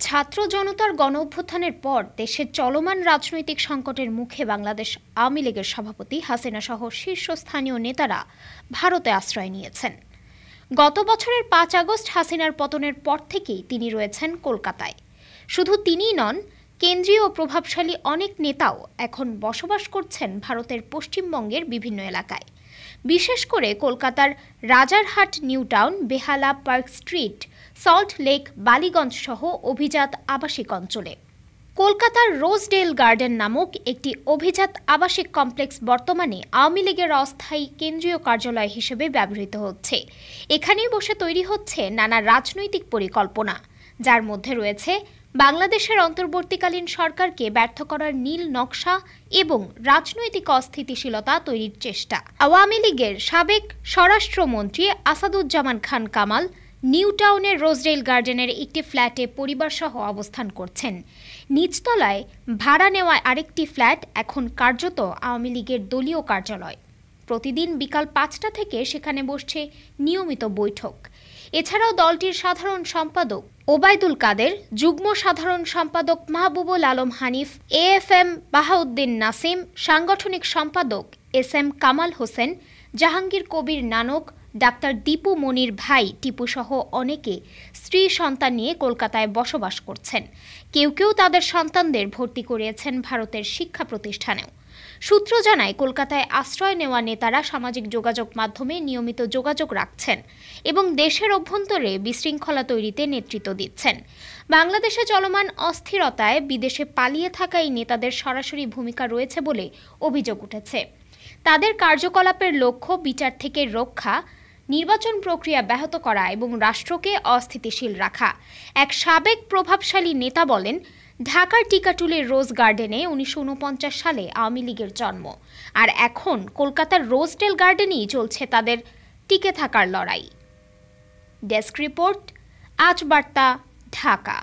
ছাত্র জনতার গণঅভ্যুত্থানের পর দেশের চলমান রাজনৈতিক সংকটের মুখে বাংলাদেশ আওয়ামী লীগের সভাপতি হাসিনা সহ শীর্ষস্থানীয় নেতারা ভারতে আশ্রয় নিয়েছেন। গত বছরের ৫ আগস্ট হাসিনার পতনের পর থেকেই তিনি রয়েছেন কলকাতায়। শুধু তিনিই নন, কেন্দ্রীয় ও প্রভাবশালী অনেক নেতাও এখন বসবাস করছেন ভারতের পশ্চিমবঙ্গের বিভিন্ন এলাকায়, বিশেষ করে কলকাতার Rajarhat, New Town, Behala, Park Street, Salt Lake, Ballygunge সহ অভিজাত আবাসিক অঞ্চলে। কলকাতার রোজডেল গার্ডেন নামক একটি অভিজাত আবাসিক কমপ্লেক্স বর্তমানে আওয়ামী লীগের অস্থায়ী কেন্দ্রীয় কার্যালয় হিসেবে ব্যবহৃত হচ্ছে। এখানেই বসে তৈরি হচ্ছে নানা রাজনৈতিক পরিকল্পনা, যার মধ্যে রয়েছে বাংলাদেশের অন্তর্বর্তীকালীন সরকারকে ব্যর্থ করার নীল নকশা এবং রাজনৈতিক অস্থিতিশীলতা তৈরির চেষ্টা। আওয়ামী লীগের সাবেক স্বরাষ্ট্রমন্ত্রী আসাদুজ্জামান খান কামাল নিউ টাউনের রোজডেল গার্ডেনের একটি ফ্ল্যাটে পরিবারসহ অবস্থান করছেন। নিচতলায় ভাড়া নেওয়া আরেকটি ফ্ল্যাট এখন কার্যত আওয়ামী লীগের দলীয় কার্যালয়। প্রতিদিন বিকাল ৫টা থেকে সেখানে বসছে নিয়মিত বৈঠক। এছাড়াও দলটির সাধারণ সম্পাদক ওবায়দুল কাদের, যুগ্ম সাধারণ সম্পাদক মাহবুবুল আলম হানিফ, AFM বাহাউদ্দিন নাসিম, সাংগঠনিক সম্পাদক SM কামাল হোসেন, জাহাঙ্গীর কবির নানক, ডাক্তার দীপু মনির ভাই টিপু সহ অনেকে স্ত্রী সন্তান নিয়ে কলকাতায় বসবাস করছেন। কেউ কেউ তাদের সন্তানদের ভর্তি করিয়েছেন ভারতের শিক্ষা প্রতিষ্ঠানেও। সূত্র জানায়, কলকাতায় আশ্রয় নেওয়া নেতারা সামাজিক যোগাযোগ মাধ্যমে নিয়মিত যোগাযোগ রাখছেন এবং দেশের অভ্যন্তরে বিশৃঙ্খলা তৈরিতে নেতৃত্ব দিচ্ছেন। বাংলাদেশে চলমান অস্থিরতায় বিদেশে পালিয়ে থাকা এই নেতাদের সরাসরি ভূমিকা রয়েছে বলে অভিযোগ উঠেছে। তাদের কার্যকলাপের লক্ষ্য বিচার থেকে রক্ষা, নির্বাচন প্রক্রিয়া ব্যাহত করা এবং রাষ্ট্রকে অস্থিতিশীল রাখা। এক সাবেক প্রভাবশালী নেতা বলেন, ঢাকার টিকাটুলির রোজ গার্ডেনে ১৯৪৯ সালে আওয়ামী লীগের জন্ম, আর এখন কলকাতার রোজডেল গার্ডেনেই চলছে তাদের টিকে থাকার লড়াই। ডেস্ক রিপোর্ট, আজ বার্তা, ঢাকা।